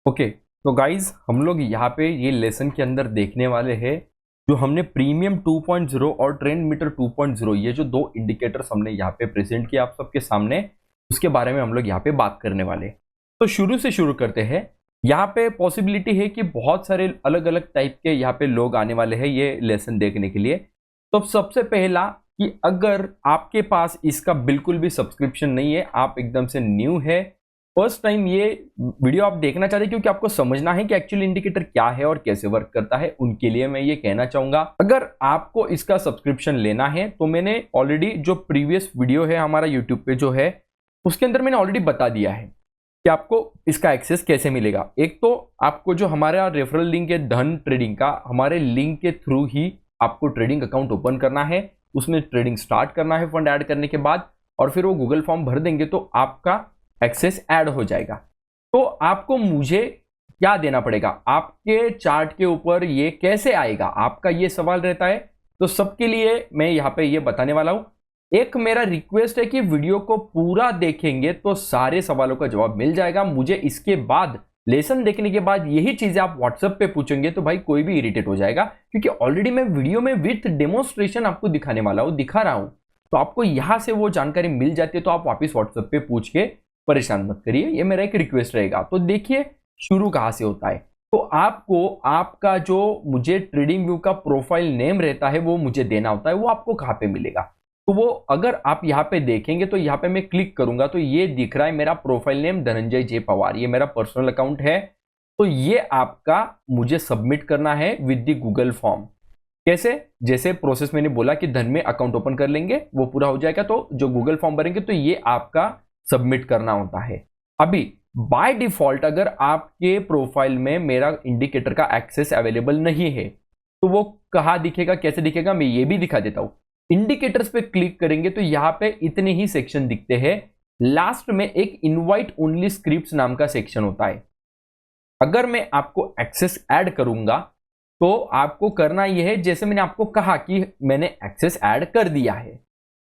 Okay, तो guys हम लोग यहाँ पे ये लेसन के अंदर देखने वाले हैं जो हमने प्रीमियम 2.0 और ट्रेंड मीटर 2.0 ये जो दो इंडिकेटर्स हमने यहाँ पे प्रेजेंट किया आप सबके सामने, उसके बारे में हम लोग यहाँ पे बात करने वाले हैं। तो शुरू से शुरू करते हैं। यहाँ पे पॉसिबिलिटी है कि बहुत सारे अलग अलग टाइप के यहाँ पे लोग आने वाले हैं ये लेसन देखने के लिए। तो सबसे पहला कि अगर आपके पास इसका बिल्कुल भी सब्सक्रिप्शन नहीं है, आप एकदम से न्यू है, फर्स्ट टाइम ये वीडियो आप देखना चाहते हैं क्योंकि आपको समझना है कि एक्चुअल इंडिकेटर क्या है और कैसे वर्क करता है, उनके लिए मैं ये कहना चाहूंगा अगर आपको इसका सब्सक्रिप्शन लेना है तो मैंने ऑलरेडी जो प्रीवियस वीडियो है हमारा यूट्यूब पे जो है उसके अंदर मैंने ऑलरेडी बता दिया है कि आपको इसका एक्सेस कैसे मिलेगा। एक तो आपको जो हमारा रेफरल लिंक है धन ट्रेडिंग का, हमारे लिंक के थ्रू ही आपको ट्रेडिंग अकाउंट ओपन करना है, उसमें ट्रेडिंग स्टार्ट करना है फंड ऐड करने के बाद, और फिर वो गूगल फॉर्म भर देंगे तो आपका एक्सेस ऐड हो जाएगा। तो आपको मुझे क्या देना पड़ेगा, आपके चार्ट के ऊपर ये कैसे आएगा, आपका ये सवाल रहता है। तो सबके लिए मैं यहाँ पे ये बताने वाला हूं। एक मेरा रिक्वेस्ट है कि वीडियो को पूरा देखेंगे तो सारे सवालों का जवाब मिल जाएगा। मुझे इसके बाद लेसन देखने के बाद यही चीजें आप व्हाट्सएप पे पूछेंगे तो भाई कोई भी इरिटेट हो जाएगा, क्योंकि ऑलरेडी मैं वीडियो में विथ डेमोन्स्ट्रेशन आपको दिखाने वाला हूं, दिखा रहा हूं, तो आपको यहां से वो जानकारी मिल जाती है। तो आप वापिस व्हाट्सएप पे पूछ के परेशान मत करिए, ये मेरा एक रिक्वेस्ट रहेगा। तो देखिए शुरू कहां से होता है। तो आपको आपका जो मुझे ट्रेडिंग व्यू का प्रोफाइल नेम रहता है वो मुझे देना होता है। वो आपको कहां पे मिलेगा, तो वो अगर आप यहाँ पे देखेंगे तो यहाँ पे मैं क्लिक करूंगा तो ये दिख रहा है मेरा प्रोफाइल नेम धनंजय जे पवार, ये मेरा पर्सनल अकाउंट है। तो ये आपका मुझे सबमिट करना है विद द गूगल फॉर्म। कैसे, जैसे प्रोसेस मैंने बोला कि धन में अकाउंट ओपन कर लेंगे वो पूरा हो जाएगा, तो जो गूगल फॉर्म भरेंगे तो ये आपका सबमिट करना होता है। अभी बाय डिफॉल्ट अगर आपके प्रोफाइल में मेरा इंडिकेटर का एक्सेस अवेलेबल नहीं है तो वो कहां दिखेगा, कैसे दिखेगा, मैं ये भी दिखा देता हूं। इंडिकेटर्स पे क्लिक करेंगे तो यहां पे इतने ही सेक्शन दिखते हैं। लास्ट में एक इनवाइट ओनली स्क्रिप्ट्स नाम का सेक्शन होता है। अगर मैं आपको एक्सेस ऐड करूंगा तो आपको करना यह है, जैसे मैंने आपको कहा कि मैंने एक्सेस ऐड कर दिया है,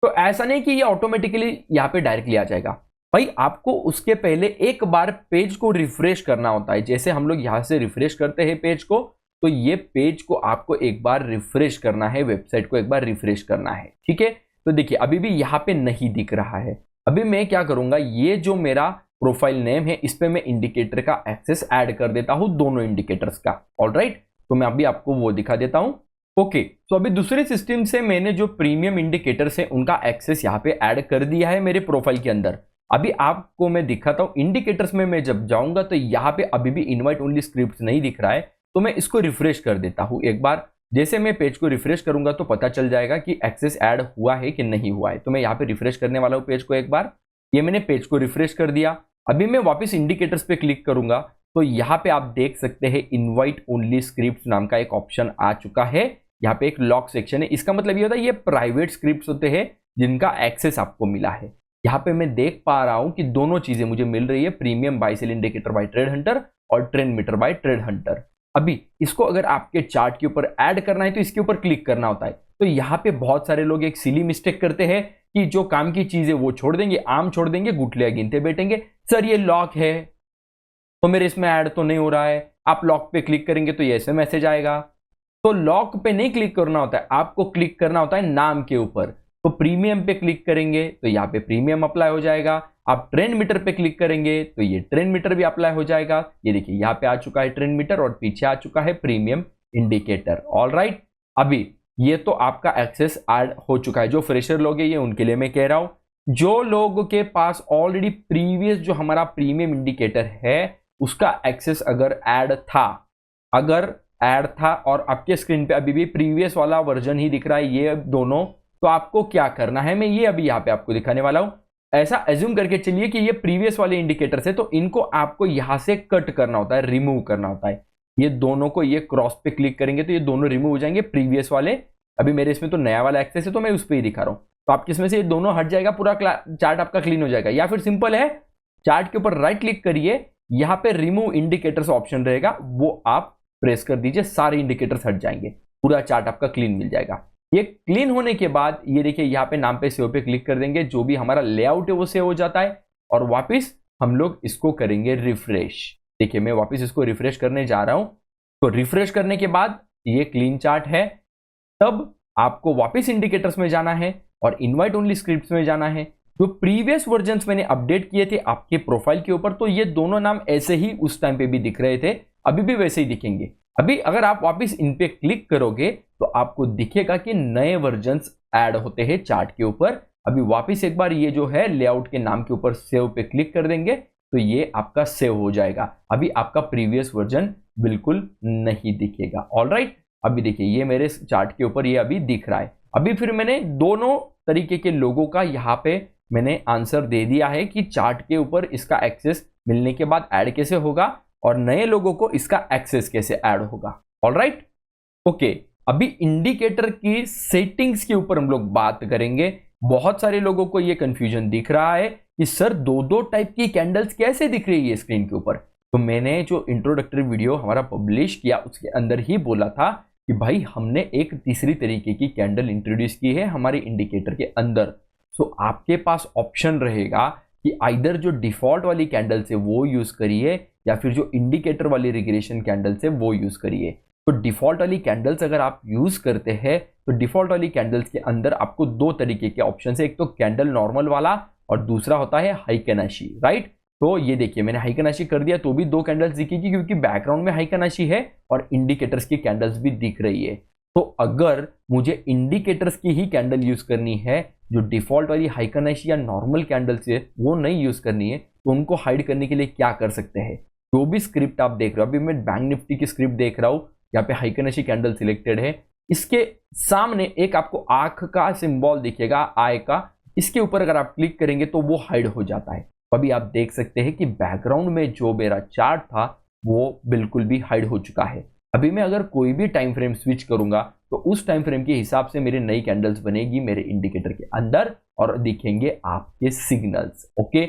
तो ऐसा नहीं कि ये ऑटोमेटिकली यहां पे डायरेक्टली आ जाएगा। भाई आपको उसके पहले एक बार पेज को रिफ्रेश करना होता है। जैसे हम लोग यहां से रिफ्रेश करते हैं पेज को, तो ये पेज को आपको एक बार रिफ्रेश करना है, वेबसाइट को एक बार रिफ्रेश करना है, ठीक है। तो देखिए अभी भी यहाँ पे नहीं दिख रहा है। अभी मैं क्या करूंगा, ये जो मेरा प्रोफाइल नेम है इस पे मैं इंडिकेटर का एक्सेस ऐड कर देता हूं, दोनों इंडिकेटर्स का। ऑलराइट, तो मैं अभी आपको वो दिखा देता हूं। ओके, तो अभी दूसरे सिस्टम से मैंने जो प्रीमियम इंडिकेटर्स है उनका एक्सेस यहाँ पे ऐड कर दिया है मेरे प्रोफाइल के अंदर। अभी आपको मैं दिखाता हूं इंडिकेटर्स में मैं जब जाऊंगा तो यहाँ पे अभी भी इनवाइट ओनली स्क्रिप्ट नहीं दिख रहा है, तो मैं इसको रिफ्रेश कर देता हूं एक बार। जैसे मैं पेज को रिफ्रेश करूंगा तो पता चल जाएगा कि एक्सेस ऐड हुआ है कि नहीं हुआ है। तो मैं यहाँ पे रिफ्रेश करने वाला हूं पेज को एक बार। ये मैंने पेज को रिफ्रेश कर दिया। अभी मैं वापस इंडिकेटर्स पे क्लिक करूंगा तो यहाँ पे आप देख सकते हैं इनवाइट ओनली स्क्रिप्ट नाम का एक ऑप्शन आ चुका है। यहाँ पे एक लॉक सेक्शन है, इसका मतलब ये होता है ये प्राइवेट स्क्रिप्ट होते हैं जिनका एक्सेस आपको मिला है। यहाँ पे मैं देख पा रहा हूं कि दोनों चीजें मुझे मिल रही है, premium buy sell indicator by trade hunter और trend meter by trade hunter. अभी इसको अगर आपके चार्ट के ऊपर ऐड करना है तो इसके ऊपर क्लिक करना होता है। तो यहाँ पे बहुत सारे लोग एक सिली मिस्टेक करते हैं कि जो काम की चीज है वो छोड़ देंगे, आम छोड़ देंगे, गुठलियां गिनते बैठेंगे। सर ये लॉक है तो मेरे इसमें ऐड तो नहीं हो रहा है। आप लॉक पे क्लिक करेंगे तो ये ऐसे मैसेज आएगा। तो लॉक पे नहीं क्लिक करना होता है, आपको क्लिक करना होता है नाम के ऊपर। तो प्रीमियम पे क्लिक करेंगे तो यहाँ पे प्रीमियम अप्लाई हो जाएगा। आप ट्रेंड मीटर पे क्लिक करेंगे तो ये ट्रेंड मीटर भी अप्लाई हो जाएगा। ये देखिए यहाँ पे आ चुका है ट्रेंड मीटर और पीछे आ चुका है प्रीमियम इंडिकेटर। ऑलराइट, अभी ये तो आपका एक्सेस ऐड हो चुका है। जो फ्रेशर लोग हैं ये उनके लिए मैं कह रहा हूं। जो लोगों के पास ऑलरेडी प्रीवियस जो हमारा प्रीमियम इंडिकेटर है उसका एक्सेस अगर ऐड था और आपके स्क्रीन पे अभी भी प्रीवियस वाला वर्जन ही दिख रहा है ये दोनों, तो आपको क्या करना है मैं ये अभी यहाँ पे आपको दिखाने वाला हूं। ऐसा एज्यूम करके चलिए कि ये प्रीवियस वाले इंडिकेटर्स है, तो इनको आपको यहां से कट करना होता है, रिमूव करना होता है। ये दोनों को ये क्रॉस पे क्लिक करेंगे तो ये दोनों रिमूव हो जाएंगे प्रीवियस वाले। अभी मेरे इसमें तो नया वाला एक्सेस है तो मैं उस पर ही दिखा रहा हूं। तो आपके इसमें से ये दोनों हट जाएगा, पूरा चार्ट आपका क्लीन हो जाएगा। या फिर सिंपल है, चार्ट के ऊपर राइट क्लिक करिए, यहां पे रिमूव इंडिकेटर्स ऑप्शन रहेगा, वो आप प्रेस कर दीजिए, सारे इंडिकेटर्स हट जाएंगे, पूरा चार्ट आपका क्लीन मिल जाएगा। ये क्लीन होने के बाद ये देखिए यहाँ पे नाम पे सेव पे क्लिक कर देंगे, जो भी हमारा लेआउट है वो सेव हो जाता है और वापस हम लोग इसको करेंगे रिफ्रेश। देखिए मैं वापस इसको रिफ्रेश करने जा रहा हूं। तो रिफ्रेश करने के बाद ये क्लीन चार्ट है। तब आपको वापस इंडिकेटर्स में जाना है और इनवाइट ओनली स्क्रिप्ट्स में जाना है। जो प्रीवियस वर्जन्स मैंने अपडेट किए थे आपके प्रोफाइल के ऊपर, तो ये दोनों नाम ऐसे ही उस टाइम पे भी दिख रहे थे, अभी भी वैसे ही दिखेंगे। अभी अगर आप वापस इन पे क्लिक करोगे तो आपको दिखेगा कि नए वर्जन्स ऐड होते हैं चार्ट के ऊपर। अभी वापस एक बार ये जो है लेआउट के नाम के ऊपर सेव पे क्लिक कर देंगे तो ये आपका सेव हो जाएगा। अभी आपका प्रीवियस वर्जन बिल्कुल नहीं दिखेगा। ऑलराइट, अभी देखिए ये मेरे चार्ट के ऊपर ये अभी दिख रहा है। अभी फिर मैंने दोनों तरीके के लोगों का यहाँ पे मैंने आंसर दे दिया है कि चार्ट के ऊपर इसका एक्सेस मिलने के बाद ऐड कैसे होगा और नए लोगों को इसका एक्सेस कैसे ऐड होगा। ऑलराइट, ओके, अभी इंडिकेटर की सेटिंग्स के ऊपर हम लोग बात करेंगे। बहुत सारे लोगों को ये कंफ्यूजन दिख रहा है कि सर दो दो टाइप की कैंडल्स कैसे दिख रही है स्क्रीन के ऊपर। तो मैंने जो इंट्रोडक्टरी वीडियो हमारा पब्लिश किया उसके अंदर ही बोला था कि भाई हमने एक तीसरी तरीके की कैंडल इंट्रोड्यूस की है हमारे इंडिकेटर के अंदर। सो आपके पास ऑप्शन रहेगा कि आइदर जो डिफॉल्ट वाली कैंडल्स है वो यूज करिए या फिर जो इंडिकेटर वाली रिग्रेशन कैंडल्स है वो यूज करिए। तो डिफॉल्ट वाली कैंडल्स अगर आप यूज करते हैं तो डिफॉल्ट वाली कैंडल्स के अंदर आपको दो तरीके के ऑप्शन है, एक तो कैंडल नॉर्मल वाला और दूसरा होता है हाइकेनाशी, राइट। तो ये देखिए मैंने हाइकेनाशी कर दिया तो भी दो कैंडल्स दिखेगी क्योंकि बैकग्राउंड में हाइकेनाशी है और इंडिकेटर्स की कैंडल्स भी दिख रही है। तो अगर मुझे इंडिकेटर्स की ही कैंडल यूज करनी है, जो डिफॉल्ट वाली हाइकेनाशी या नॉर्मल कैंडल्स है वो नहीं यूज करनी है, तो उनको हाइड करने के लिए क्या कर सकते हैं। जो भी स्क्रिप्ट आप देख रहे हो, अभी मैं बैंक निफ्टी की स्क्रिप्ट देख रहा हूँ, यहाँ पे हाइकेनाशी कैंडल सिलेक्टेड है, इसके सामने एक आपको आंख का सिंबल दिखेगा आई का, इसके ऊपर अगर आप क्लिक करेंगे तो वो हाइड हो जाता है। अभी आप देख सकते हैं कि बैकग्राउंड में जो मेरा चार्ट था वो बिल्कुल भी हाइड हो चुका है। अभी मैं अगर कोई भी टाइम फ्रेम स्विच करूंगा तो उस टाइम फ्रेम के हिसाब से मेरी नई कैंडल्स बनेगी मेरे इंडिकेटर के अंदर और दिखेंगे आपके सिग्नल्स। ओके,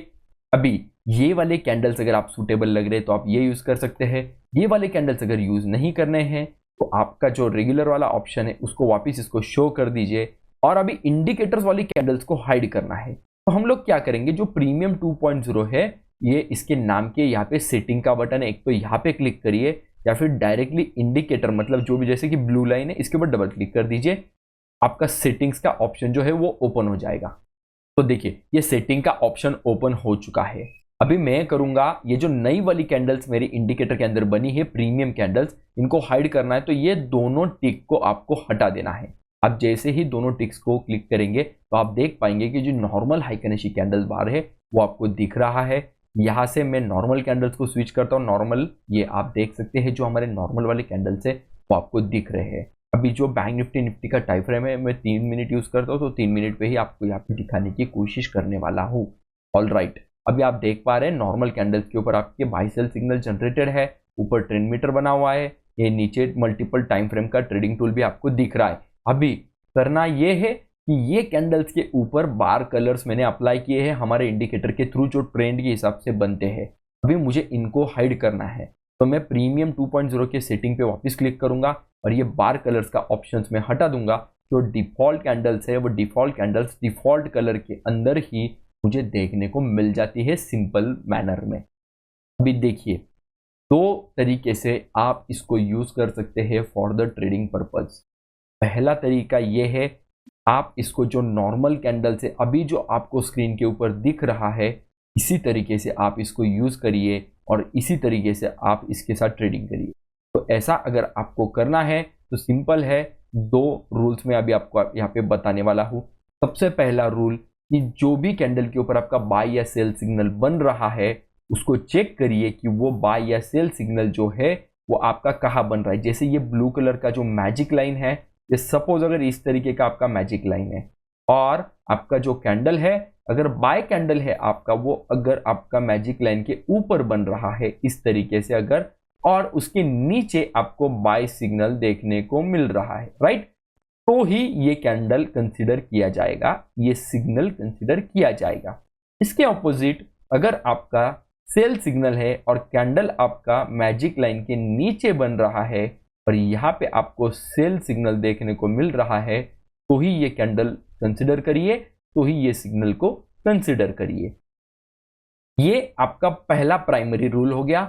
अभी ये वाले कैंडल्स अगर आप सूटेबल लग रहे हैं तो आप ये यूज कर सकते हैं। ये वाले कैंडल्स अगर यूज नहीं करने हैं तो आपका जो रेगुलर वाला ऑप्शन है उसको वापस इसको शो कर दीजिए और अभी इंडिकेटर्स वाली कैंडल्स को हाइड करना है। तो हम लोग क्या करेंगे, जो प्रीमियम 2.0 है ये इसके नाम के यहाँ पे सेटिंग का बटन है, एक तो यहाँ पे क्लिक करिए या फिर डायरेक्टली इंडिकेटर मतलब जो भी जैसे कि ब्लू लाइन है इसके ऊपर डबल क्लिक कर दीजिए, आपका सेटिंग्स का ऑप्शन जो है वो ओपन हो जाएगा। तो देखिए ये सेटिंग का ऑप्शन ओपन हो चुका है। अभी मैं करूंगा ये जो नई वाली कैंडल्स मेरी इंडिकेटर के अंदर बनी है प्रीमियम कैंडल्स, इनको हाइड करना है तो ये दोनों टिक को आपको हटा देना है। आप जैसे ही दोनों टिक्स को क्लिक करेंगे तो आप देख पाएंगे कि जो नॉर्मल हाइकेनाशी कैंडल बार है वो आपको दिख रहा है। यहाँ से मैं नॉर्मल कैंडल्स को स्विच करता हूँ, नॉर्मल ये आप देख सकते हैं जो हमारे नॉर्मल वाले कैंडल्स है वो आपको दिख रहे हैं। अभी जो बैंक निफ्टी का टाइम फ्रेम है मैं 3 मिनट यूज करता हूँ तो 3 मिनट पे ही आपको यहाँ पे दिखाने की कोशिश करने वाला हूँ। ऑलराइट, अभी आप देख पा रहे हैं नॉर्मल कैंडल्स के ऊपर आपके बाय सेल सिग्नल जनरेटेड है, ऊपर ट्रेंड मीटर बना हुआ है, ये नीचे मल्टीपल टाइम फ्रेम का ट्रेडिंग टूल भी आपको दिख रहा है। अभी करना ये है कि ये कैंडल्स के ऊपर बार कलर्स मैंने अप्लाई किए हैं हमारे इंडिकेटर के थ्रू जो ट्रेंड के हिसाब से बनते हैं। अभी मुझे इनको हाइड करना है तो मैं प्रीमियम 2.0 के सेटिंग पे वापस क्लिक करूंगा और ये बार कलर्स का ऑप्शंस में हटा दूंगा। जो डिफॉल्ट कैंडल्स है वो डिफॉल्ट कैंडल्स डिफॉल्ट कलर के अंदर ही मुझे देखने को मिल जाती है सिंपल मैनर में। अभी देखिए दो तरीके से आप इसको यूज कर सकते हैं फॉर द ट्रेडिंग पर्पज। पहला तरीका ये है, आप इसको जो नॉर्मल कैंडल से अभी जो आपको स्क्रीन के ऊपर दिख रहा है इसी तरीके से आप इसको यूज करिए और इसी तरीके से आप इसके साथ ट्रेडिंग करिए। तो ऐसा अगर आपको करना है तो सिंपल है, दो रूल्स में अभी आपको यहाँ पे बताने वाला हूँ। सबसे पहला रूल कि जो भी कैंडल के ऊपर आपका बाय या सेल सिग्नल बन रहा है उसको चेक करिए कि वो बाय या सेल सिग्नल जो है वो आपका कहाँ बन रहा है। जैसे ये ब्लू कलर का जो मैजिक लाइन है, ये सपोज अगर इस तरीके का आपका मैजिक लाइन है और आपका जो कैंडल है अगर बाय कैंडल है आपका वो अगर आपका मैजिक लाइन के ऊपर बन रहा है इस तरीके से अगर, और उसके नीचे आपको बाय सिग्नल देखने को मिल रहा है, राइट, तो ही ये कैंडल कंसीडर किया जाएगा, ये सिग्नल कंसीडर किया जाएगा। इसके ऑपोजिट अगर आपका सेल सिग्नल है और कैंडल आपका मैजिक लाइन के नीचे बन रहा है और यहाँ पे आपको सेल सिग्नल देखने को मिल रहा है तो ही ये कैंडल कंसिडर करिए, तो ही ये सिग्नल को कंसिडर करिए। ये आपका पहला प्राइमरी रूल हो गया।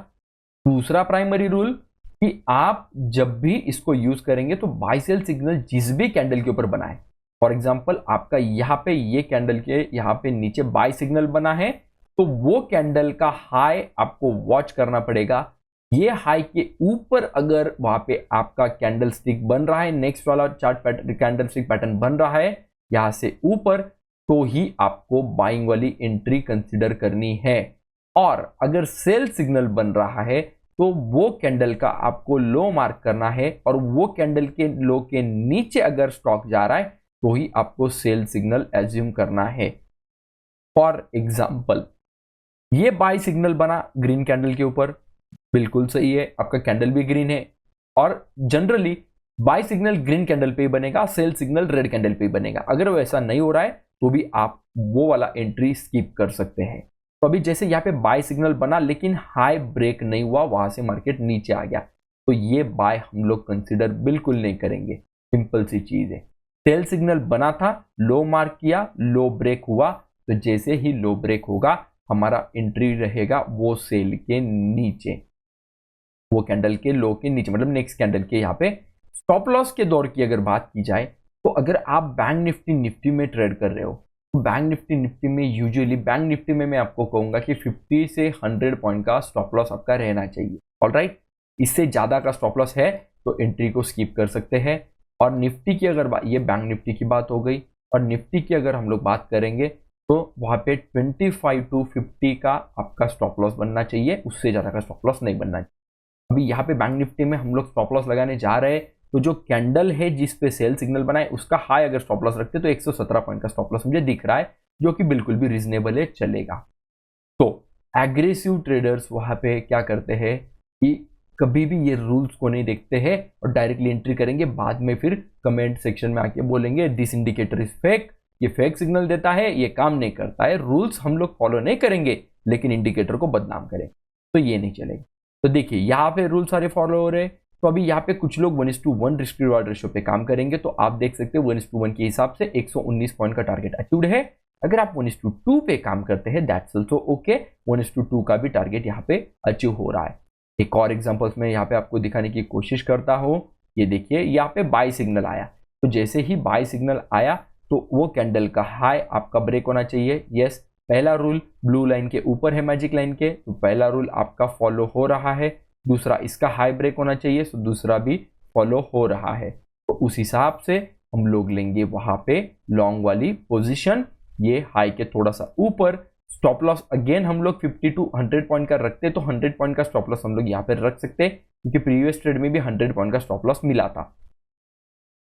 दूसरा प्राइमरी रूल कि आप जब भी इसको यूज करेंगे तो बाय सेल सिग्नल जिस भी कैंडल के ऊपर बना है, फॉर एग्जांपल आपका यहाँ पे ये कैंडल के यहाँ पे नीचे बाय सिग्नल बना है, तो वो कैंडल का हाई आपको वॉच करना पड़ेगा। ये हाई के ऊपर अगर वहां पे आपका कैंडल स्टिक बन रहा है, नेक्स्ट वाला chart pattern candle stick pattern बन रहा है यहां से ऊपर, तो ही आपको बाइंग वाली एंट्री कंसिडर करनी है। और अगर सेल सिग्नल बन रहा है तो वो कैंडल का आपको लो मार्क करना है, और वो कैंडल के लो के नीचे अगर स्टॉक जा रहा है तो ही आपको सेल सिग्नल एज्यूम करना है। फॉर एग्जाम्पल ये बाय सिग्नल बना ग्रीन कैंडल के ऊपर, बिल्कुल सही है, आपका कैंडल भी ग्रीन है, और generally buy signal green candle पे ही बनेगा, सेल सिग्नल रेड कैंडल पे ही बनेगा। अगर वो ऐसा नहीं हो रहा है तो भी आप वो वाला एंट्री स्किप कर सकते हैं। तो अभी जैसे यहाँ पे बाय सिग्नल बना लेकिन हाई ब्रेक नहीं हुआ, वहां से मार्केट नीचे आ गया, तो ये बाय हम लोग कंसिडर बिल्कुल नहीं करेंगे। सिंपल सी चीज है, सेल सिग्नल बना था, लो मार्क किया, लो ब्रेक हुआ, तो जैसे ही लो ब्रेक होगा हमारा एंट्री रहेगा वो सेल के नीचे, वो कैंडल के लो के नीचे, मतलब नेक्स्ट कैंडल के यहाँ पे। स्टॉप लॉस के दौर की अगर बात की जाए तो अगर आप बैंक निफ्टी निफ्टी में ट्रेड कर रहे हो तो बैंक निफ्टी निफ्टी में यूजुअली बैंक निफ्टी में मैं आपको कहूंगा कि 50 से 100 पॉइंट का स्टॉप लॉस आपका रहना चाहिए। ऑलराइट, इससे ज्यादा का स्टॉप लॉस है तो एंट्री को स्किप कर सकते हैं। और निफ्टी की अगर ये बैंक निफ्टी की बात हो गई, और निफ्टी की अगर हम लोग बात करेंगे तो वहां पे 25 to 50 का आपका स्टॉप लॉस बनना चाहिए, उससे ज्यादा का स्टॉप लॉस नहीं बनना चाहिए। अभी यहाँ पे बैंक निफ्टी में हम लोग स्टॉप लॉस लगाने जा रहे हैं, तो जो कैंडल है जिस पे सेल सिग्नल बनाए उसका हाई अगर स्टॉप लॉस रखते तो 117 पॉइंट का स्टॉप लॉस मुझे दिख रहा है, जो कि बिल्कुल भी रीजनेबल है, चलेगा। तो एग्रेसिव ट्रेडर्स वहां पे क्या करते हैं कि कभी भी ये रूल्स को नहीं देखते हैं और डायरेक्टली एंट्री करेंगे, बाद में फिर कमेंट सेक्शन में आके बोलेंगे दिस इंडिकेटर इज फेक, ये फेक सिग्नल देता है, ये काम नहीं करता है। रूल्स हम लोग फॉलो नहीं करेंगे लेकिन इंडिकेटर को बदनाम करें, तो ये नहीं चलेगा। तो देखिए यहाँ पे रूल सारे फॉलो हो रहे हैं, तो अभी यहाँ पे कुछ लोग 1:1 रिस्क रिवार्ड रेशियो पे काम करेंगे, तो आप देख सकते हैं 1:1 के हिसाब से 119 पॉइंट का टारगेट अचीव्ड है। अगर आप 1:2 पे काम करते हैं दैट्स ऑल्सो ओके, 1:2 का भी टारगेट यहाँ पे अचीव हो रहा है। एक और एग्जांपल्स में यहाँ पे आपको दिखाने की कोशिश करता हूँ। ये देखिए यहाँ पे बाय सिग्नल आया, तो जैसे ही बाय सिग्नल आया तो वो कैंडल का हाई आपका ब्रेक होना चाहिए। यस, पहला रूल ब्लू लाइन के ऊपर है मैजिक लाइन के, तो पहला रूल आपका फॉलो हो रहा है। दूसरा इसका हाई ब्रेक होना चाहिए, तो दूसरा भी फॉलो हो रहा है। तो उस हिसाब से हम लोग लेंगे वहां पे लॉन्ग वाली पोजीशन, ये हाई के थोड़ा सा ऊपर। स्टॉप लॉस अगेन हम लोग 50 to 100 पॉइंट का रखते, तो 100 पॉइंट का स्टॉप लॉस हम लोग यहाँ पे रख सकते, क्योंकि प्रीवियस ट्रेड में भी 100 पॉइंट का स्टॉप लॉस मिला था।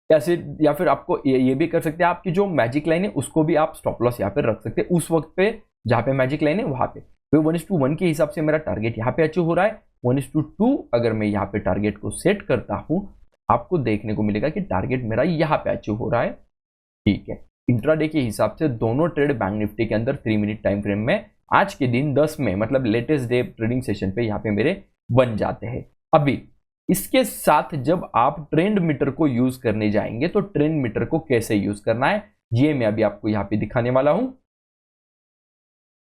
या फिर आपको ये भी कर सकते हैं, आपकी जो मैजिक लाइन है उसको भी आप स्टॉप लॉस यहाँ पे रख सकते हैं उस वक्त पे जहां पे मैजिक लाइन है वहां पे। तो 1:1 के हिसाब से मेरा टारगेट यहाँ पे अचीव हो रहा है। 1:2 अगर मैं यहाँ पे टारगेट को सेट करता हूँ, आपको देखने को मिलेगा कि टारगेट मेरा यहाँ पे अचीव हो रहा है। ठीक है, इंट्राडे के हिसाब से दोनों ट्रेड बैंक निफ्टी के अंदर 3 मिनट टाइम फ्रेम में आज के दिन 10 में, मतलब लेटेस्ट डे ट्रेडिंग सेशन पे यहाँ पे मेरे बन जाते हैं। अभी इसके साथ जब आप ट्रेंड मीटर को यूज करने जाएंगे तो ट्रेंड मीटर को कैसे यूज करना है ये मैं अभी आपको यहाँ पे दिखाने वाला हूं।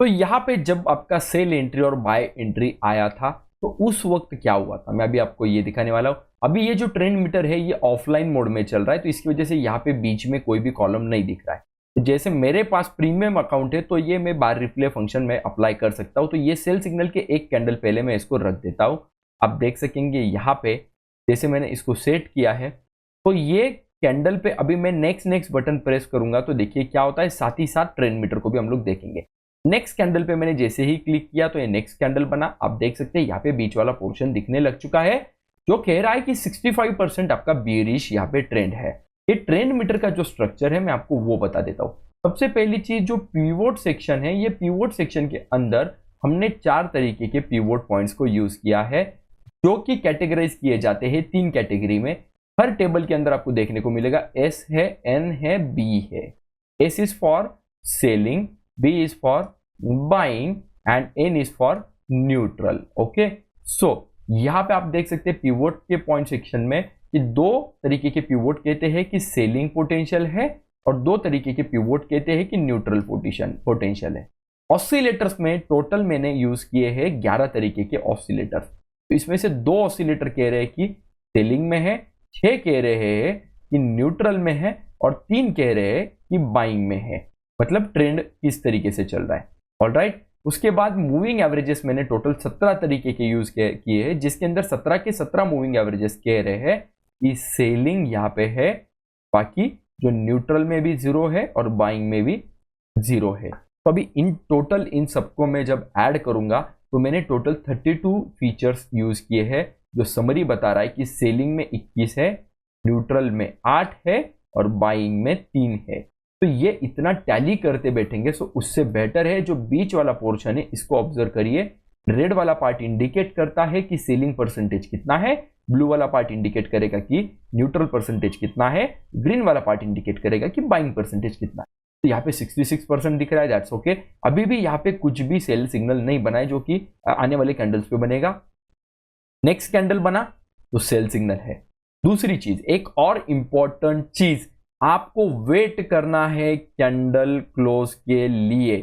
तो यहाँ पे जब आपका सेल एंट्री और बाय एंट्री आया था तो उस वक्त क्या हुआ था मैं अभी आपको ये दिखाने वाला हूं। अभी ये जो ट्रेंड मीटर है ये ऑफलाइन मोड में चल रहा है, तो इसकी वजह से यहाँ पे बीच में कोई भी कॉलम नहीं दिख रहा है। तो जैसे मेरे पास प्रीमियम अकाउंट है तो ये मैं बार रिप्ले फंक्शन में अप्लाई कर सकता हूं। तो ये सेल सिग्नल के एक कैंडल पहले मैं इसको रख देता हूं। आप देख सकेंगे यहाँ पे जैसे मैंने इसको सेट किया है, तो ये कैंडल पे अभी मैं नेक्स्ट बटन प्रेस करूंगा तो देखिए क्या होता है, साथ ही साथ ट्रेंड मीटर को भी हम लोग देखेंगे। नेक्स्ट कैंडल पे मैंने जैसे ही क्लिक किया तो ये नेक्स्ट कैंडल बना। आप देख सकते हैं यहाँ पे बीच वाला पोर्शन दिखने लग चुका है, जो कह रहा है कि 65% आपका बेरिश यहाँ पे ट्रेंड है। ये ट्रेंड मीटर का जो स्ट्रक्चर है मैं आपको वो बता देता हूँ। सबसे पहली चीज जो पीवोट सेक्शन है, ये पीवोट सेक्शन के अंदर हमने 4 तरीके के पीवोट पॉइंट्स को यूज किया है, जो कि कैटेगराइज किए जाते हैं 3 कैटेगरी में। हर टेबल के अंदर आपको देखने को मिलेगा एस है, एन है, बी है। S is for selling, B is for buying and N is for neutral. Okay, so यहां पे आप देख सकते हैं पिवोट के पॉइंट सेक्शन में कि 2 तरीके के पिवोट कहते हैं कि सेलिंग पोटेंशियल है, और 2 तरीके के पिवोट कहते हैं कि न्यूट्रल पोटेंशियल है। ऑसिलेटर्स में टोटल मैंने यूज किए हैं 11 तरीके के ऑसिलेटर्स। तो इसमें से 2 ऑसिलेटर कह रहे हैं कि सेलिंग में है, 6 कह रहे हैं कि न्यूट्रल में है और 3 कह रहे हैं कि बाइंग में है। मतलब ट्रेंड किस तरीके से चल रहा है। ऑलराइट, उसके बाद मूविंग एवरेजेस मैंने टोटल 17 तरीके के यूज किए हैं, जिसके अंदर 17 के 17 मूविंग एवरेजेस कह रहे हैं कि सेलिंग यहाँ पे है, बाकी जो न्यूट्रल में भी 0 है और बाइंग में भी 0 है। तो अभी इन टोटल इन सबको मैं जब ऐड करूंगा तो मैंने टोटल 32 फीचर्स यूज किए हैं, जो समरी बता रहा है कि सेलिंग में 21 है, न्यूट्रल में 8 है और बाइंग में 3 है। तो ये इतना टैली करते बैठेंगे सो उससे बेटर है जो बीच वाला पोर्शन है इसको ऑब्जर्व करिए। रेड वाला पार्ट इंडिकेट करता है कि सेलिंग परसेंटेज कितना है, ब्लू वाला पार्ट इंडिकेट करेगा कि न्यूट्रल परसेंटेज कितना है, ग्रीन वाला पार्ट इंडिकेट करेगा कि बाइंग परसेंटेज कितना है। तो यहाँ पे 66% दिख रहा है, दैट्स ओके। अभी भी यहाँ पे कुछ भी सेल सिग्नल नहीं बना है, जो कि आने वाले कैंडल्स पे बनेगा। नेक्स्ट कैंडल बना तो सेल सिग्नल है। दूसरी चीज, एक और इंपॉर्टेंट चीज, आपको वेट करना है कैंडल क्लोज के लिए।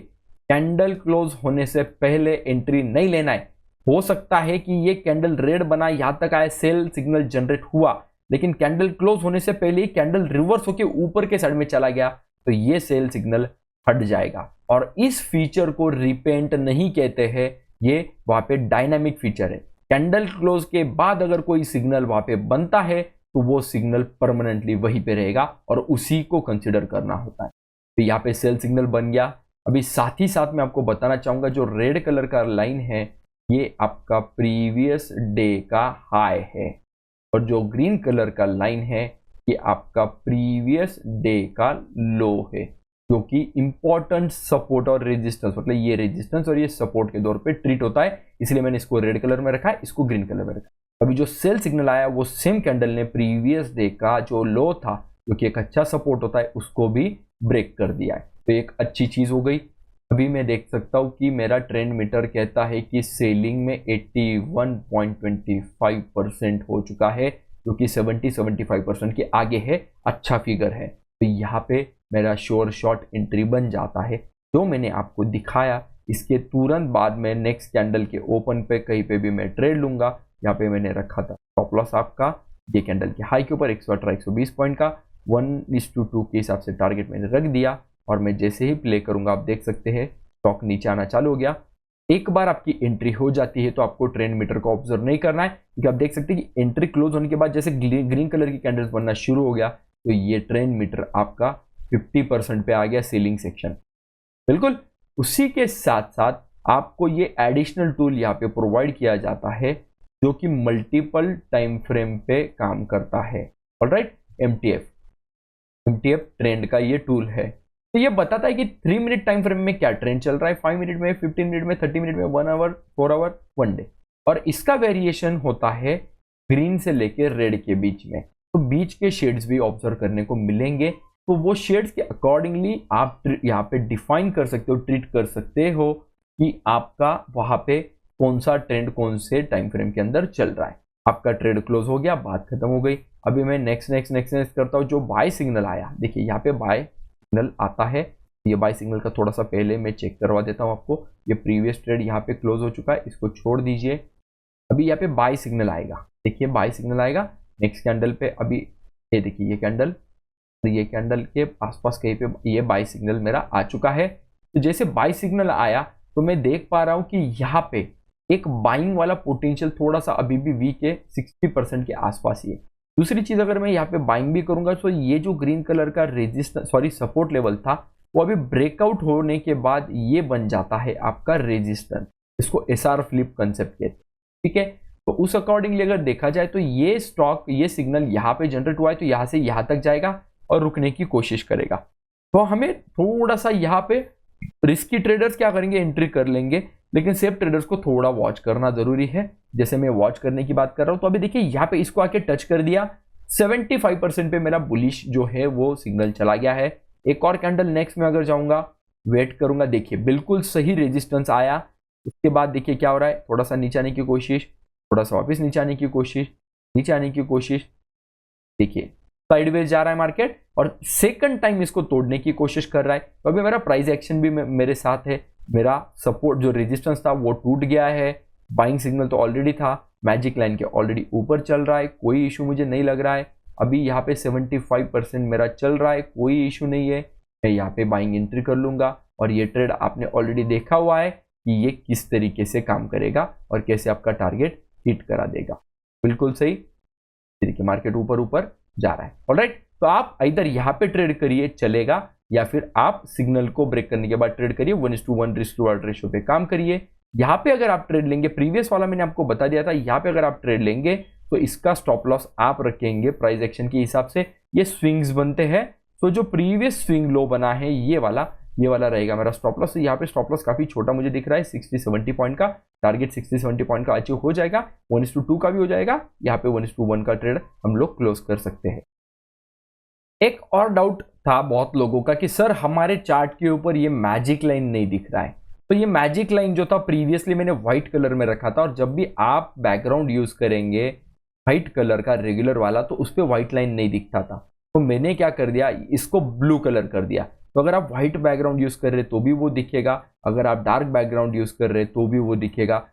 कैंडल क्लोज होने से पहले एंट्री नहीं लेना है। हो सकता है कि ये कैंडल रेड बना, यहां तक आया, सेल सिग्नल जनरेट हुआ, लेकिन कैंडल क्लोज होने से पहले कैंडल रिवर्स होकर ऊपर के साइड में चला गया तो ये सेल सिग्नल हट जाएगा। और इस फीचर को रिपेंट नहीं कहते हैं, ये वहां पे डायनामिक फीचर है। कैंडल क्लोज के बाद अगर कोई सिग्नल वहां पे बनता है तो वो सिग्नल परमानेंटली वहीं पे रहेगा और उसी को कंसिडर करना होता है। तो यहाँ पे सेल सिग्नल बन गया। अभी साथ ही साथ मैं आपको बताना चाहूंगा, जो रेड कलर का लाइन है ये आपका प्रीवियस डे का हाई है और जो ग्रीन कलर का लाइन है ये आपका प्रीवियस डे का लो है, जो कि इंपॉर्टेंट सपोर्ट और रेजिस्टेंस, मतलब ये रेजिस्टेंस और ये सपोर्ट के तौर पे ट्रीट होता है, इसलिए मैंने इसको रेड कलर में रखा है, इसको ग्रीन कलर में रखा। अभी जो सेल सिग्नल आया वो सेम कैंडल ने प्रीवियस डे का जो लो था, जो कि एक अच्छा सपोर्ट होता है, उसको भी ब्रेक कर दिया है। तो एक अच्छी चीज हो गई। अभी मैं देख सकता हूं कि मेरा ट्रेंड मीटर कहता है कि सेलिंग में 81.25% हो चुका है, जो कि 70-75% के आगे है, अच्छा फिगर है। तो यहाँ पे मेरा श्योर शॉर्ट एंट्री बन जाता है, जो मैंने आपको दिखाया। इसके तुरंत बाद में नेक्स्ट कैंडल के ओपन पे कहीं पे भी मैं ट्रेड लूंगा। यहाँ पे मैंने रखा था स्टॉप लॉस आपका ये कैंडल के हाई के ऊपर 118-120 पॉइंट का 1:2 के हिसाब से टारगेट मैंने रख दिया। और मैं जैसे ही प्ले करूंगा आप देख सकते हैं स्टॉक नीचे आना चालू हो गया। एक बार आपकी एंट्री हो जाती है तो आपको ट्रेंड मीटर को ऑब्जर्व नहीं करना है, क्योंकि आप देख सकते हैं कि एंट्री क्लोज होने के बाद जैसे ग्रीन कलर की कैंडल्स बनना शुरू हो गया तो ये ट्रेंड मीटर आपका 50% पे आ गया सेलिंग सेक्शन। बिल्कुल उसी के साथ साथ आपको ये एडिशनल टूल यहाँ पे प्रोवाइड किया जाता है, जो कि मल्टीपल टाइम फ्रेम पे काम करता है। ऑलराइट, एमटीएफ ट्रेंड का ये टूल है। तो ये बताता है कि 3 मिनट टाइम फ्रेम में क्या ट्रेंड चल रहा है, 5 मिनट में, 15 मिनट में, 30 मिनट में, 1 आवर, 4 आवर, 1 डे। और इसका वेरिएशन होता है ग्रीन से लेकर रेड के बीच में। तो बीच के शेड्स भी ऑब्जर्व करने को मिलेंगे। तो वो शेड्स के अकॉर्डिंगली आप यहाँ पे डिफाइन कर सकते हो, ट्रीट कर सकते हो कि आपका वहां पे कौन सा ट्रेंड कौन से टाइम फ्रेम के अंदर चल रहा है। आपका ट्रेड क्लोज हो गया, बात खत्म हो गई। अभी मैं नेक्स्ट करता हूँ। जो बाय सिग्नल आया, देखिए यहाँ पे बाय सिग्नल आता है। ये बाय सिग्नल का थोड़ा सा पहले मैं चेक करवा देता हूँ आपको। ये प्रीवियस ट्रेड यहाँ पे क्लोज हो चुका है, इसको छोड़ दीजिए। अभी यहाँ पे बाय सिग्नल आएगा, देखिए बाय सिग्नल आएगा नेक्स्ट कैंडल पे। अभी ये देखिए ये कैंडल के आसपास कहीं पे ये बाय सिग्नल मेरा आ चुका है। तो जैसे बाय सिग्नल आया तो मैं देख पा रहा हूँ कि यहाँ पे एक बाइंग वाला पोटेंशियल थोड़ा सा अभी भी वीक है, 60% के आसपास ही है। दूसरी चीज, अगर मैं यहाँ पे बाइंग भी करूंगा तो ये जो ग्रीन कलर का सपोर्ट लेवल था वो अभी ब्रेकआउट होने के बाद ये बन जाता है आपका रेजिस्टेंस। इसको एसआर फ्लिप कंसेप्ट कहते हैं, ठीक है। तो उस अकॉर्डिंगली अगर देखा जाए तो ये स्टॉक, ये सिग्नल यहाँ पे जनरेट हुआ है तो यहाँ से यहाँ तक जाएगा और रुकने की कोशिश करेगा। तो हमें थोड़ा सा यहाँ पे रिस्की ट्रेडर्स क्या करेंगे, एंट्री कर लेंगे, लेकिन सेफ ट्रेडर्स को थोड़ा वॉच करना जरूरी है। जैसे मैं वॉच करने की बात कर रहा हूं, तो अभी देखिए यहाँ पे इसको आके टच कर दिया, 75% पे मेरा बुलिश जो है वो सिग्नल चला गया है। एक और कैंडल नेक्स्ट में अगर जाऊंगा, वेट करूंगा, देखिए बिल्कुल सही रेजिस्टेंस आया। उसके बाद देखिए क्या हो रहा है, थोड़ा सा नीचे आने की कोशिश, थोड़ा सा वापस नीचे आने की कोशिश, नीचे आने की कोशिश, देखिए साइडवेज जा रहा है मार्केट और सेकंड टाइम इसको तोड़ने की कोशिश कर रहा है। तो अभी मेरा प्राइस एक्शन भी मेरे साथ है। मेरा सपोर्ट जो रेजिस्टेंस था वो टूट गया है, बाइंग सिग्नल तो ऑलरेडी था, मैजिक लाइन के ऑलरेडी ऊपर चल रहा है, कोई इशू मुझे नहीं लग रहा है। अभी यहाँ पे 75% मेरा चल रहा है, कोई इशू नहीं है। मैं यहाँ पे बाइंग एंट्री कर लूंगा और ये ट्रेड आपने ऑलरेडी देखा हुआ है कि ये किस तरीके से काम करेगा और कैसे आपका टारगेट हिट करा देगा। बिल्कुल सही तरीके मार्केट ऊपर ऊपर जा रहा है। ऑलराइट, तो आप इधर यहाँ पे ट्रेड करिए चलेगा, या फिर आप सिग्नल को ब्रेक करने के बाद ट्रेड करिए, 1:1 रिस्क टू रेशियो पे काम करिए। यहाँ पे अगर आप ट्रेड लेंगे, प्रीवियस वाला मैंने आपको बता दिया था, यहाँ पे अगर आप ट्रेड लेंगे तो इसका स्टॉप लॉस आप रखेंगे प्राइस एक्शन के हिसाब से। ये स्विंग्स बनते हैं, तो जो प्रीवियस स्विंग लो बना है ये वाला रहेगा मेरा स्टॉप लॉस। यहाँ पे स्टॉप लॉस काफी छोटा मुझे दिख रहा है, 60-70 पॉइंट का टारगेट, 60-70 पॉइंट का अचीव हो जाएगा, 1:2 का भी हो जाएगा। यहाँ पे 1:1 का ट्रेड हम लोग क्लोज कर सकते हैं। एक और डाउट था बहुत लोगों का कि सर हमारे चार्ट के ऊपर ये मैजिक लाइन नहीं दिख रहा है। तो ये मैजिक लाइन जो था प्रीवियसली मैंने व्हाइट कलर में रखा था, और जब भी आप बैकग्राउंड यूज करेंगे व्हाइट कलर का रेगुलर वाला तो उस पर व्हाइट लाइन नहीं दिखता था, तो मैंने क्या कर दिया, इसको ब्लू कलर कर दिया। तो अगर आप व्हाइट बैकग्राउंड यूज कर रहे तो भी वो दिखेगा, अगर आप डार्क बैकग्राउंड यूज कर रहे तो भी वो दिखेगा,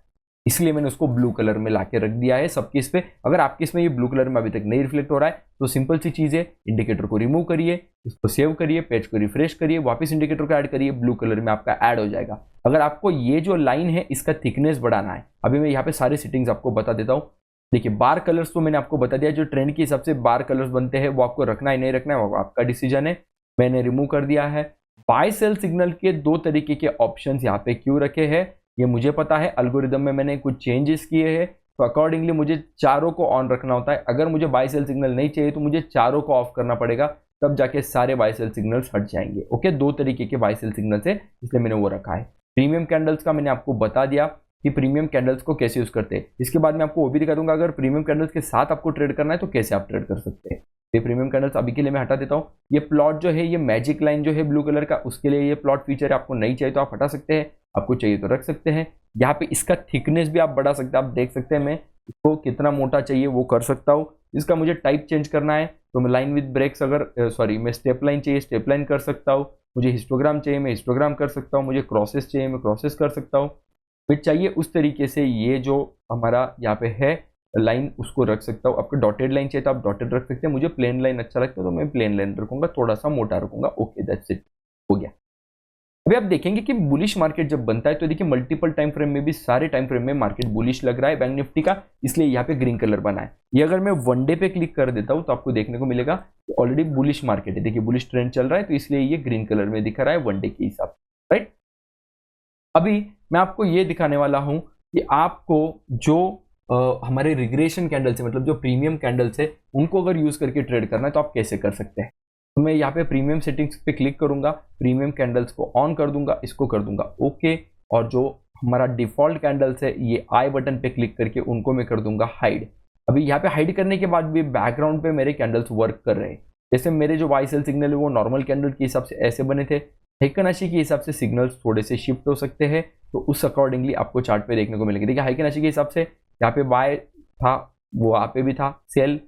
इसलिए मैंने उसको ब्लू कलर में लाके रख दिया है सबके इस पे। अगर आपके इसमें ये ब्लू कलर में अभी तक नहीं रिफ्लेक्ट हो रहा है तो सिंपल सी चीज है, इंडिकेटर को रिमूव करिए, इसको सेव करिए, पेज को रिफ्रेश करिए, वापस इंडिकेटर को ऐड करिए, ब्लू कलर में आपका ऐड हो जाएगा। अगर आपको ये जो लाइन है इसका थिकनेस बढ़ाना है, अभी मैं यहाँ पे सारे सेटिंग्स आपको बता देता हूँ। देखिए बार कलर्स तो मैंने आपको बता दिया, जो ट्रेंड के हिसाब से बार कलर्स बनते हैं वो आपको रखना है नहीं रखना है वो आपका डिसीजन है, मैंने रिमूव कर दिया है। बाय सेल सिग्नल के दो तरीके के ऑप्शंस यहाँ पे क्यों रखे हैं ये मुझे पता है, एल्गोरिदम में मैंने कुछ चेंजेस किए हैं, तो अकॉर्डिंगली मुझे चारों को ऑन रखना होता है। अगर मुझे बाय सेल सिग्नल नहीं चाहिए तो मुझे चारों को ऑफ करना पड़ेगा, तब जाके सारे बाय सेल सिग्नल्स हट जाएंगे। ओके, दो तरीके के बाय सेल सिग्नल्स है, इसलिए मैंने वो रखा है। प्रीमियम कैंडल्स का मैंने आपको बता दिया कि प्रीमियम कैंडल्स को कैसे यूज करते हैं। इसके बाद मैं आपको वो भी दिखा दूंगा अगर प्रीमियम कैंडल्स के साथ आपको ट्रेड करना है तो कैसे आप ट्रेड कर सकते हैं। ये प्रीमियम कैंडल्स अभी के लिए मैं हटा देता हूँ। ये प्लॉट जो है, ये मैजिक लाइन जो है ब्लू कलर का, उसके लिए ये प्लॉट फीचर है, आपको नहीं चाहिए तो आप हटा सकते हैं, आपको चाहिए तो रख सकते हैं। यहाँ पे इसका थिकनेस भी आप बढ़ा सकते हैं, आप देख सकते हैं मैं इसको कितना मोटा चाहिए वो कर सकता हूँ। इसका मुझे टाइप चेंज करना है तो मैं लाइन विद ब्रेक्स मैं स्टेप लाइन चाहिए स्टेप लाइन कर सकता हूँ, मुझे हिस्टोग्राम चाहिए मैं हिस्टोग्राम कर सकता हूँ, मुझे क्रॉसेस चाहिए मैं क्रॉसेस कर सकता हूँ। मैं चाहिए उस तरीके से ये जो हमारा यहाँ पे है लाइन उसको रख सकता हूँ। आपको डॉटेड लाइन चाहिए तो आप डॉटेड रख सकते हैं, मुझे प्लेन लाइन अच्छा लगता है तो मैं प्लेन लाइन रखूंगा, थोड़ा सा मोटा रखूंगा। ओके दैट्स इट, हो गया। अभी आप देखेंगे कि बुलिश मार्केट जब बनता है तो देखिए मल्टीपल टाइम फ्रेम में भी सारे टाइम फ्रेम में मार्केट बुलिश लग रहा है बैंक निफ्टी का, इसलिए यहाँ पे ग्रीन कलर बना है। ये अगर मैं वन डे पे क्लिक कर देता हूँ तो आपको देखने को मिलेगा ऑलरेडी बुलिश मार्केट है, देखिए बुलिश ट्रेंड चल रहा है तो इसलिए ये ग्रीन कलर में दिखा रहा है वन डे के हिसाब से, राइट। अभी मैं आपको ये दिखाने वाला हूँ कि आपको जो हमारे रिग्रेशन कैंडल्स है, मतलब जो प्रीमियम कैंडल्स है, उनको अगर यूज करके ट्रेड करना है तो आप कैसे कर सकते हैं। तो मैं यहाँ पे प्रीमियम सेटिंग्स पे क्लिक करूंगा, प्रीमियम कैंडल्स को ऑन कर दूंगा, इसको कर दूंगा ओके, और जो हमारा डिफॉल्ट कैंडल्स है ये आई बटन पे क्लिक करके उनको मैं कर दूंगा हाइड। अभी यहाँ पे हाइड करने के बाद भी बैकग्राउंड पे मेरे कैंडल्स वर्क कर रहे हैं। जैसे मेरे जो बाय सेल सिग्नल है वो नॉर्मल कैंडल के हिसाब से ऐसे बने थे, हाइकनाशी के हिसाब से सिग्नल्स थोड़े से शिफ्ट हो सकते हैं, तो उस अकॉर्डिंगली आपको चार्ट पे देखने को मिलेंगे। देखिए हाइकनाशी के हिसाब से यहाँ पे बाय था, वो वहाँ पे भी था सेल,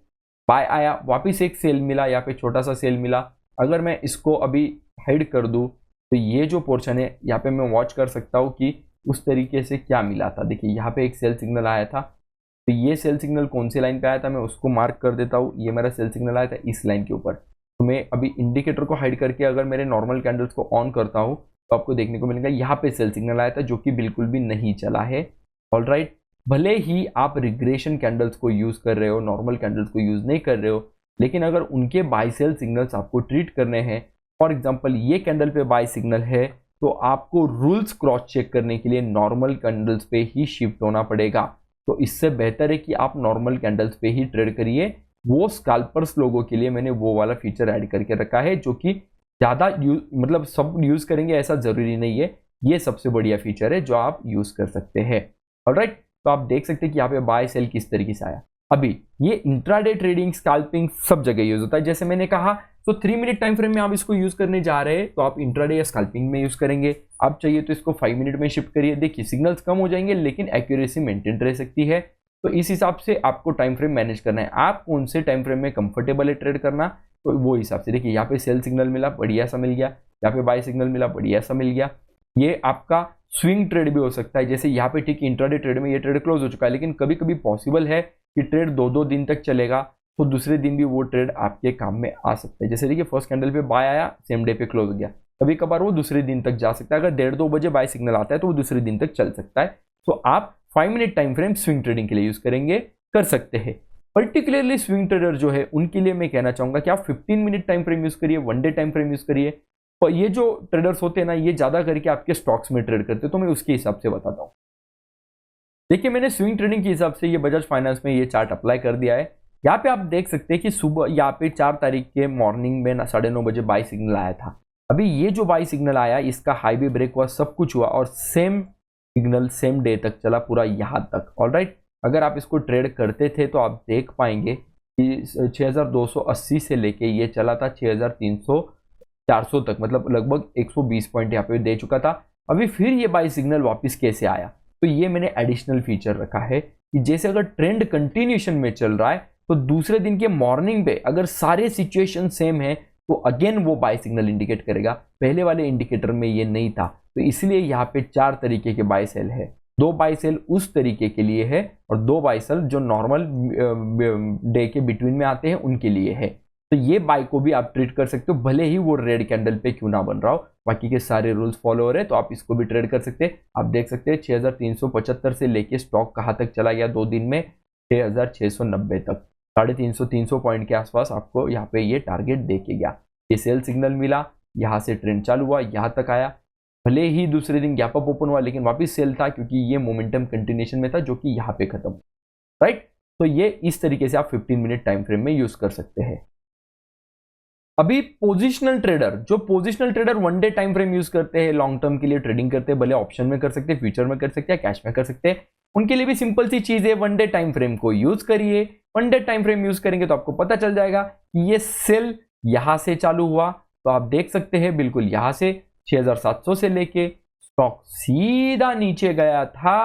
बाय आया, वापिस एक सेल मिला, यहाँ पे छोटा सा सेल मिला। अगर मैं इसको अभी हाइड कर दूं तो ये जो पोर्शन है यहाँ पे मैं वॉच कर सकता हूँ कि उस तरीके से क्या मिला था। देखिए यहाँ पे एक सेल सिग्नल आया था, तो ये सेल सिग्नल कौन सी लाइन पे आया था मैं उसको मार्क कर देता हूँ। ये मेरा सेल सिग्नल आया था इस लाइन के ऊपर, तो मैं अभी इंडिकेटर को हाइड करके अगर मेरे नॉर्मल कैंडल्स को ऑन करता हूँ तो आपको देखने को मिलेगा यहाँ पे सेल सिग्नल आया था जो कि बिल्कुल भी नहीं चला है। ऑलराइट, भले ही आप रिग्रेशन कैंडल्स को यूज कर रहे हो, नॉर्मल कैंडल्स को यूज नहीं कर रहे हो, लेकिन अगर उनके बाय सेल सिग्नल्स आपको ट्रीट करने हैं, फॉर एग्जांपल ये कैंडल पे बाय सिग्नल है, तो आपको रूल्स क्रॉस चेक करने के लिए नॉर्मल कैंडल्स पे ही शिफ्ट होना पड़ेगा। तो इससे बेहतर है कि आप नॉर्मल कैंडल्स पे ही ट्रेड करिए। वो स्कैल्पर्स लोगों के लिए मैंने वो वाला फीचर ऐड करके रखा है, जो कि ज़्यादा मतलब सब यूज करेंगे ऐसा जरूरी नहीं है, ये सबसे बढ़िया फीचर है जो आप यूज कर सकते हैं। ऑलराइट, तो आप देख सकते हैं कि यहाँ पे बाय सेल किस तरीके से आया। अभी ये इंट्राडे ट्रेडिंग स्कैल्पिंग सब जगह यूज होता है, जैसे मैंने कहा तो 3 मिनट टाइम फ्रेम में आप इसको यूज करने जा रहे हैं तो आप इंट्राडे या स्कैल्पिंग में यूज करेंगे। आप चाहिए तो इसको 5 मिनट में शिफ्ट करिए, देखिए सिग्नल्स कम हो जाएंगे लेकिन एक्यूरेसी मेंटेन रह सकती है। तो इस हिसाब से आपको टाइम फ्रेम मैनेज करना है, आप कौन से टाइम फ्रेम में कंफर्टेबल है ट्रेड करना, तो वो हिसाब से। देखिए यहाँ पे सेल सिग्नल मिला, बढ़िया सा मिल गया, यहाँ पे बाय सिग्नल मिला, बढ़िया सा मिल गया। ये आपका स्विंग ट्रेड भी हो सकता है। जैसे यहाँ पे ठीक इंट्राडे ट्रेड में ये ट्रेड क्लोज हो चुका है, लेकिन कभी कभी पॉसिबल है कि ट्रेड 2-2 दिन तक चलेगा, तो दूसरे दिन भी वो ट्रेड आपके काम में आ सकता है। जैसे देखिए फर्स्ट कैंडल पे बाय आया, सेम डे पे क्लोज हो गया, कभी कभार वो दूसरे दिन तक जा सकता है। अगर 1:30-2 बजे बाय सिग्नल आता है तो वो दूसरे दिन तक चल सकता है। तो आप 5 minute time frame swing trading के लिए यूज करेंगे, कर सकते हैं। पर्टिकुलरली स्विंग ट्रेडर जो है उनके लिए मैं कहना चाहूंगा कि आप 15 मिनट टाइम फ्रेम यूज करिए, 1 डे टाइम फ्रेम यूज करिए। और ये जो ट्रेडर्स होते हैं ना, ये ज्यादा करके आपके स्टॉक्स में ट्रेड करते हैं, तो मैं उसके हिसाब से बताता हूँ। देखिए मैंने स्विंग ट्रेडिंग के हिसाब से ये बजाज फाइनेंस में ये चार्ट अप्लाई कर दिया है। यहाँ पे आप देख सकते हैं कि सुबह यहाँ पे 4 तारीख के मॉर्निंग में 9:30 बजे बाई सिग्नल आया था। अभी ये जो बाई सिग्नल आया, इसका हाईवे ब्रेक हुआ, सब कुछ हुआ और सेम सिग्नल सेम डे तक चला पूरा यहाँ तक। ऑलराइट, अगर आप इसको ट्रेड करते थे तो आप देख पाएंगे कि 6280 से लेके ये चला था 6300-400 तक, मतलब लगभग 120 पॉइंट यहाँ पे दे चुका था। अभी फिर ये बाई सिग्नल वापस कैसे आया, तो ये मैंने एडिशनल फीचर रखा है कि जैसे अगर ट्रेंड कंटिन्यूएशन में चल रहा है तो दूसरे दिन के मॉर्निंग पे अगर सारे सिचुएशन सेम है तो अगेन वो बाय सिग्नल इंडिकेट करेगा। पहले वाले इंडिकेटर में ये नहीं था, तो इसलिए यहाँ पे 4 तरीके के बाय सेल है। 2 बाय सेल उस तरीके के लिए है और 2 बाय सेल जो नॉर्मल डे के बिटवीन में आते हैं उनके लिए है। तो ये बाय को भी आप ट्रेड कर सकते हो, भले ही वो रेड कैंडल पे क्यों ना बन रहा हो, बाकी के सारे रूल्स फॉलो हो रहे हैं, तो आप इसको भी ट्रेड कर सकते हैं। आप देख सकते हैं 6375 से लेके स्टॉक कहाँ तक चला गया 2 दिन में, 6690 तक, 350-300 पॉइंट के आसपास आपको यहाँ पे ये टारगेट दे के गया। ये सेल सिग्नल मिला, यहाँ से ट्रेंड चालू हुआ, यहाँ तक आया, भले ही दूसरे दिन गैप अप ओपन हुआ लेकिन वापस सेल था क्योंकि ये मोमेंटम कंटिन्यूएशन में था जो कि यहाँ पे खत्म, राइट। तो ये इस तरीके से आप 15 मिनट टाइम फ्रेम में यूज कर सकते हैं। अभी पोजिशनल ट्रेडर, जो positional trader 1 day time frame use करते हैं, लॉन्ग टर्म के लिए ट्रेडिंग करते हैं, भले ऑप्शन में कर सकते हैं, फ्यूचर में कर सकते हैं, कैश में कर सकते हैं, उनके लिए भी सिंपल सी चीज है, 1 डे टाइम फ्रेम को यूज करिए। 1 डे टाइम फ्रेम यूज करेंगे तो आपको पता चल जाएगा कि ये सेल यहां से चालू हुआ, तो आप देख सकते हैं बिल्कुल यहां से 6700 से लेके स्टॉक सीधा नीचे गया था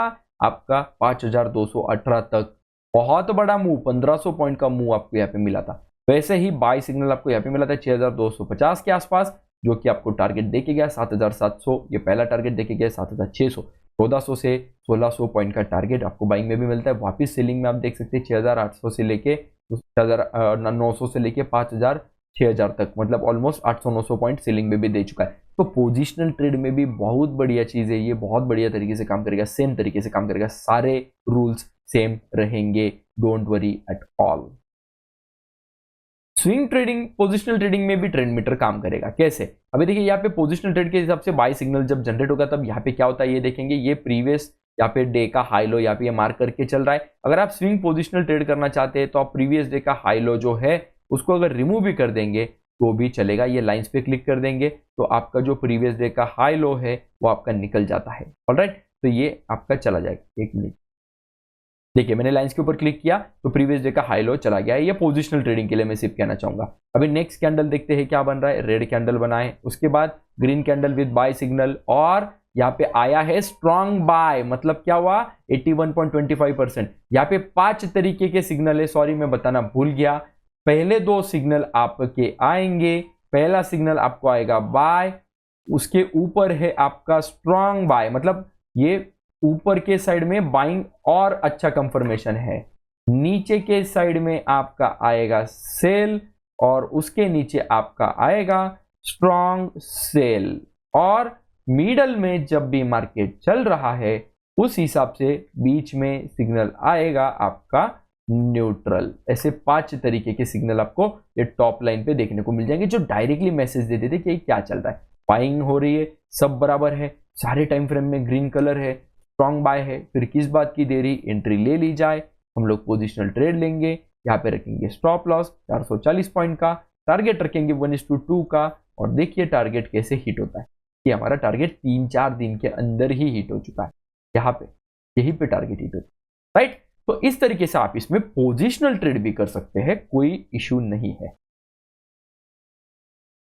आपका 5218 तक। बहुत बड़ा मूव, 1500 पॉइंट का मूव आपको यहाँ पे मिला था। वैसे ही बाय सिग्नल आपको यहाँ पे मिला था 6250 के आसपास, जो कि आपको टारगेट देके गया 7700, ये पहला टारगेट देके गया 7600। 1400 से 1600 पॉइंट का टारगेट आपको बाइंग में भी मिलता है। वापिस सेलिंग में आप देख सकते हैं 6800 से लेके 6900 से लेके 5000-6000 तक, मतलब ऑलमोस्ट 800-900 पॉइंट सेलिंग में भी दे चुका है। तो पोजिशनल ट्रेड में भी बहुत बढ़िया चीज है, ये बहुत बढ़िया तरीके से काम करेगा, सेम तरीके से काम करेगा, सारे रूल्स सेम रहेंगे, don't worry at all. Swing trading, positional trading में भी ट्रेंड मीटर काम करेगा। कैसे? अभी देखिए यहाँ पे पोजिशनल ट्रेड के हिसाब से बाय सिग्नल जब जनरेट होगा तब यहाँ पे क्या होता है ये देखेंगे। ये प्रीवियस यहाँ पे डे का हाई लो यहाँ पे ये मार्क करके चल रहा है। अगर आप स्विंग पोजिशनल ट्रेड करना चाहते हैं तो आप प्रीवियस डे का हाई लो जो है उसको अगर रिमूव भी कर देंगे तो भी चलेगा। ये लाइंस पे क्लिक कर देंगे तो आपका जो प्रीवियस डे का हाई लो है वो आपका निकल जाता है। ऑलराइट, तो ये आपका चला जाएगा। एक मिनट, देखिए मैंने लाइंस के ऊपर क्लिक किया तो प्रीवियस डे का हाई लो चला गया है। ये पोजिशनल ट्रेडिंग के लिए मैं सिर्फ कहना चाहूंगा। अभी नेक्स्ट कैंडल देखते हैं क्या बन रहा है। रेड कैंडल बना है, उसके बाद green candle with buy signal, और यहाँ पे आया है स्ट्रॉन्ग बाय, मतलब क्या हुआ 81.25%। यहाँ पे 5 तरीके के सिग्नल है, सॉरी मैं बताना भूल गया। पहले 2 सिग्नल आपके आएंगे, पहला सिग्नल आपको आएगा बाय, उसके ऊपर है आपका स्ट्रॉन्ग बाय, मतलब ये ऊपर के साइड में बाइंग और अच्छा कंफर्मेशन है। नीचे के साइड में आपका आएगा सेल और उसके नीचे आपका आएगा स्ट्रॉन्ग सेल, और मिडल में जब भी मार्केट चल रहा है उस हिसाब से बीच में सिग्नल आएगा आपका न्यूट्रल। ऐसे 5 तरीके के सिग्नल आपको ये टॉप लाइन पे देखने को मिल जाएंगे जो डायरेक्टली मैसेज दे देते कि क्या चल रहा है। बाइंग हो रही है, सब बराबर है, सारे टाइम फ्रेम में ग्रीन कलर है, स्ट्रॉन्ग बाय है, फिर किस बात की देरी, एंट्री ले ली जाए। हम लोग पोजिशनल ट्रेड लेंगे, यहाँ पे रखेंगे स्टॉप लॉस 440 पॉइंट का, टारगेट रखेंगे 1:2 का, और देखिए टारगेट कैसे हिट होता है। ये हमारा टारगेट 3-4 दिन के अंदर ही हिट हो चुका है, यहाँ पे यहीं पे टारगेट हिट होता है, राइट। तो इस तरीके से आप इसमें पोजिशनल ट्रेड भी कर सकते हैं, कोई इश्यू नहीं है।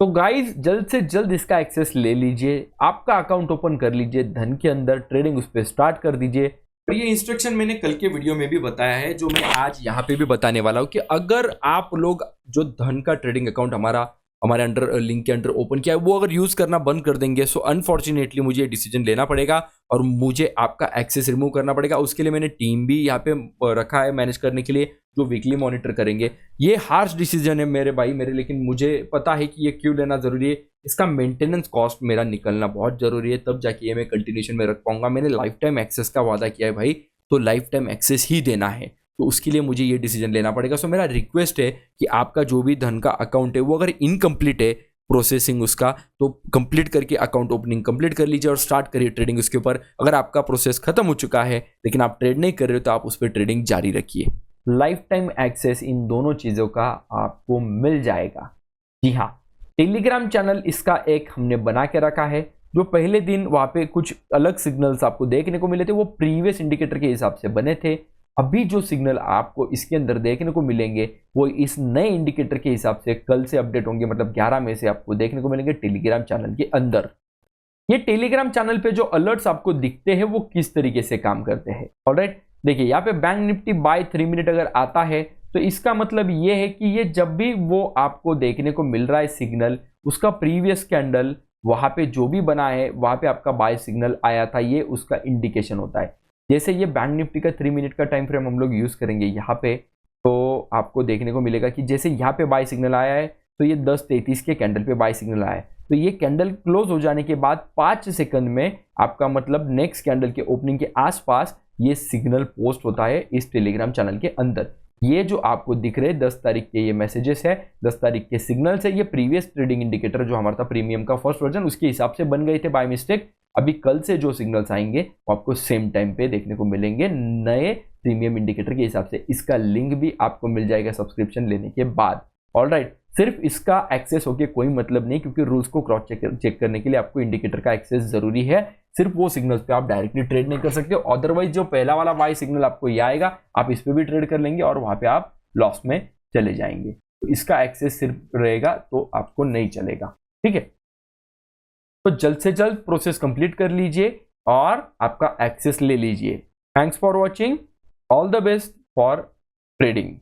तो गाइज जल्द से जल्द इसका एक्सेस ले लीजिए, आपका अकाउंट ओपन कर लीजिए, धन के अंदर ट्रेडिंग उस पर स्टार्ट कर दीजिए। और ये इंस्ट्रक्शन मैंने कल के वीडियो में भी बताया है, जो मैं आज यहाँ पे भी बताने वाला हूँ कि अगर आप लोग जो धन का ट्रेडिंग अकाउंट हमारा हमारे अंडर लिंक के अंडर ओपन किया है, वो अगर यूज़ करना बंद कर देंगे सो अनफॉर्चुनेटली मुझे ये डिसीजन लेना पड़ेगा और मुझे आपका एक्सेस रिमूव करना पड़ेगा। उसके लिए मैंने टीम भी यहाँ पे रखा है मैनेज करने के लिए, जो वीकली मॉनिटर करेंगे। ये हार्श डिसीजन है मेरे भाई मेरे, लेकिन मुझे पता है कि ये क्यों लेना ज़रूरी है। इसका मेंटेनेंस कॉस्ट मेरा निकलना बहुत ज़रूरी है, तब जाके ये मैं कंटिन्यूशन में रख पाऊंगा। मैंने लाइफ टाइम एक्सेस का वादा किया है भाई, तो लाइफ टाइम एक्सेस ही देना है, तो उसके लिए मुझे ये डिसीजन लेना पड़ेगा। सो मेरा रिक्वेस्ट है कि आपका जो भी धन का अकाउंट है वो अगर इनकम्प्लीट है प्रोसेसिंग उसका, तो कंप्लीट करके अकाउंट ओपनिंग कंप्लीट कर लीजिए और स्टार्ट करिए ट्रेडिंग उसके ऊपर। अगर आपका प्रोसेस खत्म हो चुका है लेकिन आप ट्रेड नहीं कर रहे हो तो आप उस पर ट्रेडिंग जारी रखिए। लाइफ टाइम एक्सेस इन दोनों चीज़ों का आपको मिल जाएगा। जी हाँ, टेलीग्राम चैनल इसका एक हमने बना के रखा है। जो पहले दिन वहाँ पे कुछ अलग सिग्नल्स आपको देखने को मिले थे वो प्रीवियस इंडिकेटर के हिसाब से बने थे। अभी जो सिग्नल आपको इसके अंदर देखने को मिलेंगे वो इस नए इंडिकेटर के हिसाब से कल से अपडेट होंगे, मतलब 11 में से आपको देखने को मिलेंगे टेलीग्राम चैनल के अंदर। ये टेलीग्राम चैनल पे जो अलर्ट्स आपको दिखते हैं वो किस तरीके से काम करते हैं। ऑलराइट, देखिए यहाँ पे बैंक निफ्टी बाय 3 मिनट अगर आता है तो इसका मतलब ये है कि ये जब भी वो आपको देखने को मिल रहा है सिग्नल, उसका प्रीवियस कैंडल वहां पे जो भी बना है वहां पे आपका बाय सिग्नल आया था, ये उसका इंडिकेशन होता है। जैसे ये बैंक निफ्टी का 3 मिनट का टाइम फ्रेम हम लोग यूज करेंगे यहाँ पे, तो आपको देखने को मिलेगा कि जैसे यहाँ पे बाय सिग्नल आया है तो ये 10:33 के कैंडल पे बाय सिग्नल आया है, तो ये कैंडल क्लोज हो जाने के बाद 5 सेकंड में आपका मतलब नेक्स्ट कैंडल के ओपनिंग के आसपास ये सिग्नल पोस्ट होता है इस टेलीग्राम चैनल के अंदर। ये जो आपको दिख रहे हैं 10 तारीख के ये मैसेजेस है, 10 तारीख के सिग्नल्स है, ये प्रीवियस ट्रेडिंग इंडिकेटर जो हमारा था प्रीमियम का फर्स्ट वर्जन उसके हिसाब से बन गए थे बाय मिस्टेक। अभी कल से जो सिग्नल्स आएंगे वो आपको सेम टाइम पे देखने को मिलेंगे नए प्रीमियम इंडिकेटर के हिसाब से। इसका लिंक भी आपको मिल जाएगा सब्सक्रिप्शन लेने के बाद। ऑलराइट, सिर्फ इसका एक्सेस होके कोई मतलब नहीं, क्योंकि रूल्स को क्रॉस चेक करने के लिए आपको इंडिकेटर का एक्सेस जरूरी है। सिर्फ वो सिग्नल्स पे आप डायरेक्टली ट्रेड नहीं कर सकते, अदरवाइज जो पहला वाला बाय सिग्नल आपको ये आएगा आप इस पे भी ट्रेड कर लेंगे और वहां पे आप लॉस में चले जाएंगे। तो इसका एक्सेस सिर्फ रहेगा तो आपको नहीं चलेगा। ठीक है, तो जल्द से जल्द प्रोसेस कंप्लीट कर लीजिए और आपका एक्सेस ले लीजिए। Thanks for watching, all the best for trading.